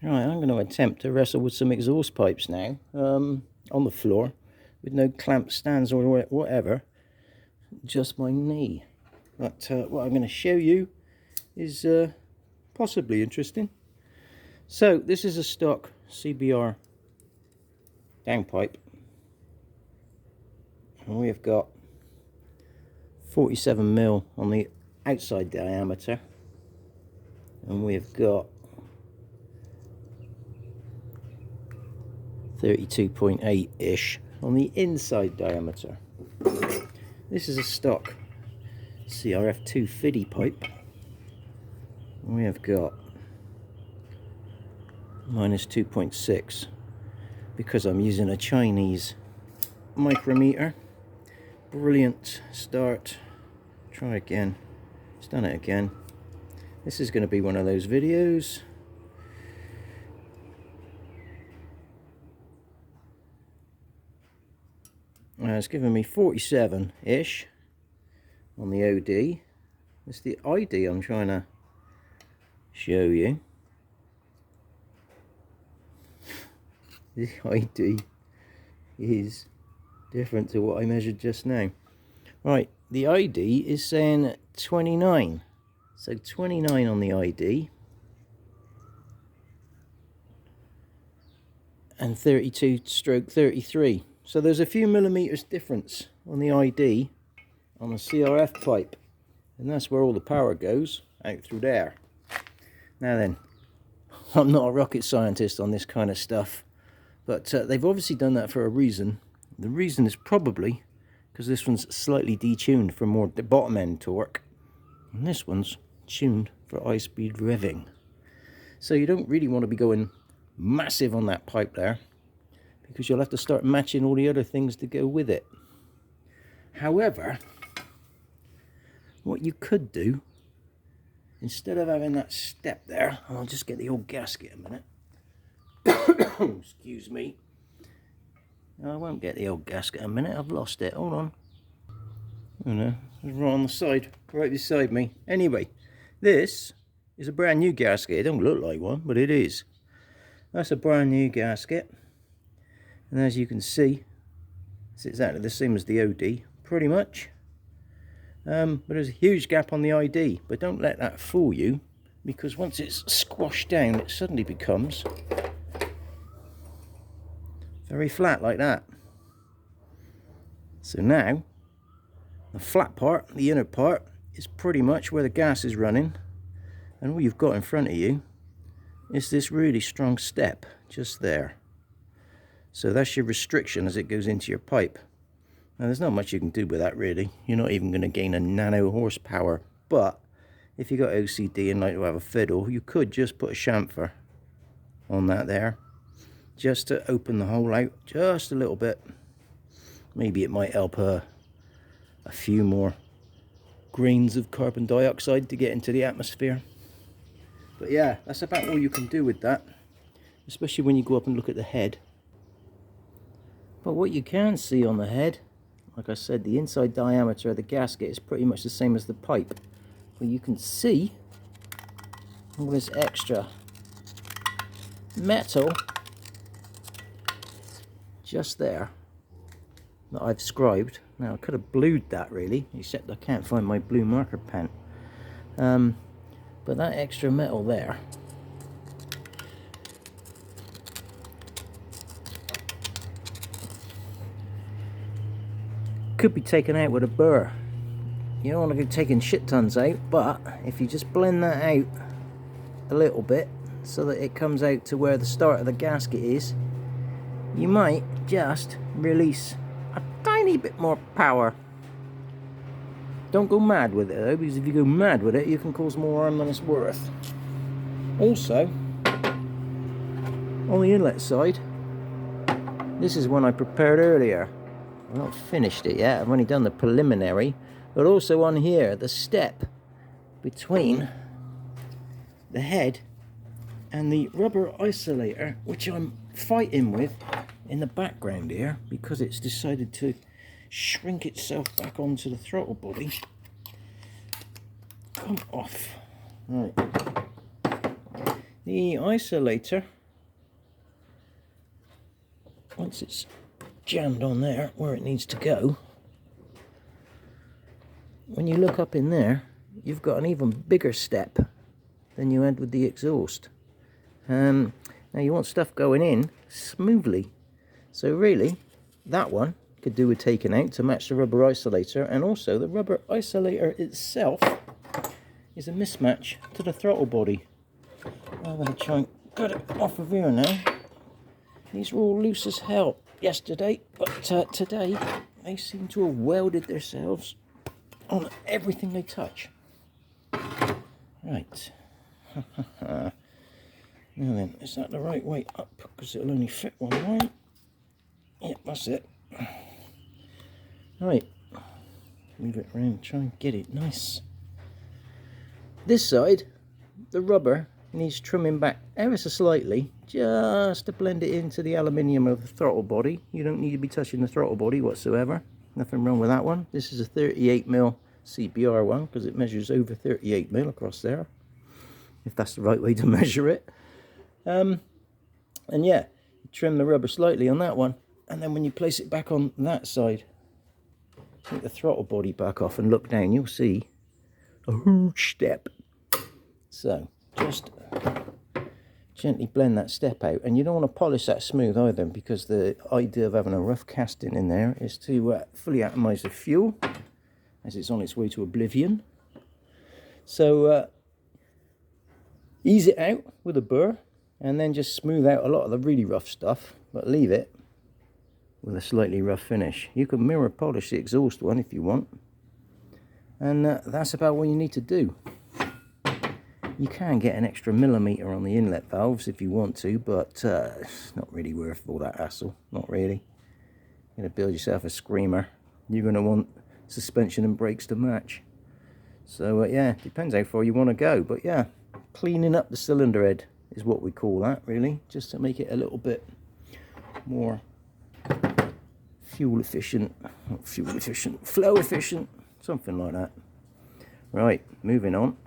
Right, I'm going to attempt to wrestle with some exhaust pipes now, on the floor, with no clamp stands or whatever, just my knee. But what I'm going to show you is possibly interesting. So this is a stock CBR downpipe, and we have got 47mm on the outside diameter, and we've got 32.8-ish on the inside diameter. This is a stock CRF250 pipe. We have got -2.6 because I'm using a Chinese micrometer. Brilliant start. Try again. It's done it again. This is going to be one of those videos. It's given me 47-ish on the OD. It's the ID I'm trying to show you. The ID is different to what I measured just now. Right, the ID is saying 29. So 29 on the ID. And 32/33. So there's a few millimeters difference on the ID on the CRF pipe, and that's where all the power goes, out through there. Now then, I'm not a rocket scientist on this kind of stuff, but they've obviously done that for a reason. The reason is probably because this one's slightly detuned for more bottom end torque, and this one's tuned for high speed revving. So you don't really want to be going massive on that pipe there, because you'll have to start matching all the other things to go with it. However, what you could do, instead of having that step there, and I'll just get the old gasket a minute. Excuse me. No, I won't get the old gasket a minute. I've lost it. Hold on. Oh no, it's right on the side, right beside me. Anyway, this is a brand new gasket. It don't look like one, but it is. That's a brand new gasket. And as you can see, it's exactly the same as the OD, pretty much. But there's a huge gap on the ID, but don't let that fool you, because once it's squashed down, it suddenly becomes very flat like that. So now, the flat part, the inner part, is pretty much where the gas is running, and all you've got in front of you is this really strong step just there. So that's your restriction as it goes into your pipe. Now there's not much you can do with that really. You're not even going to gain a nano horsepower. But if you got OCD and like to have a fiddle, you could just put a chamfer on that there, just to open the hole out just a little bit. Maybe it might help a few more grains of carbon dioxide to get into the atmosphere. But yeah, that's about all you can do with that, especially when you go up and look at the head. But what you can see on the head, like I said, the inside diameter of the gasket is pretty much the same as the pipe. But you can see all this extra metal just there that I've scribed. Now I could have blued that really, except I can't find my blue marker pen. But that extra metal there could be taken out with a burr. You don't want to go taking shit tons out, but if you just blend that out a little bit so that it comes out to where the start of the gasket is, you might just release a tiny bit more power. Don't go mad with it though, because if you go mad with it, you can cause more harm than it's worth. Also, on the inlet side, this is one I prepared earlier. I've not finished it yet, I've only done the preliminary. But also on here, the step between the head and the rubber isolator, which I'm fighting with in the background here, because it's decided to shrink itself back onto the throttle body. Come off. Right. The isolator, once it's jammed on there where it needs to go, when you look up in there, you've got an even bigger step than you had with the exhaust. Now you want stuff going in smoothly, so really that one could do with taking out to match the rubber isolator, and also the rubber isolator itself is a mismatch to the throttle body. I'm going to try and get it off of here now. These were all loose as hell yesterday, but today they seem to have welded themselves on everything they touch. Right. Now then, is that the right way up? Because it'll only fit one way. Yep, that's it. Right. Move it around, try and get it nice. This side, the rubber needs trimming back ever so slightly, just to blend it into the aluminium of the throttle body. You don't need to be touching the throttle body whatsoever. Nothing wrong with that one. This is a 38mm CBR one, because it measures over 38mm across there, if that's the right way to measure it. And yeah, trim the rubber slightly on that one, and then when you place it back on that side, take the throttle body back off and look down, you'll see a huge step. So just gently blend that step out, and you don't want to polish that smooth either, because the idea of having a rough casting in there is to fully atomize the fuel as it's on its way to oblivion. So ease it out with a burr, and then just smooth out a lot of the really rough stuff, but leave it with a slightly rough finish. You can mirror polish the exhaust one if you want, and that's about what you need to do. You can get an extra millimetre on the inlet valves if you want to, but it's not really worth all that hassle. Not really. You're going to build yourself a screamer. You're going to want suspension and brakes to match. So yeah, depends how far you want to go. But yeah, cleaning up the cylinder head is what we call that, really, just to make it a little bit more flow efficient, something like that. Right, moving on.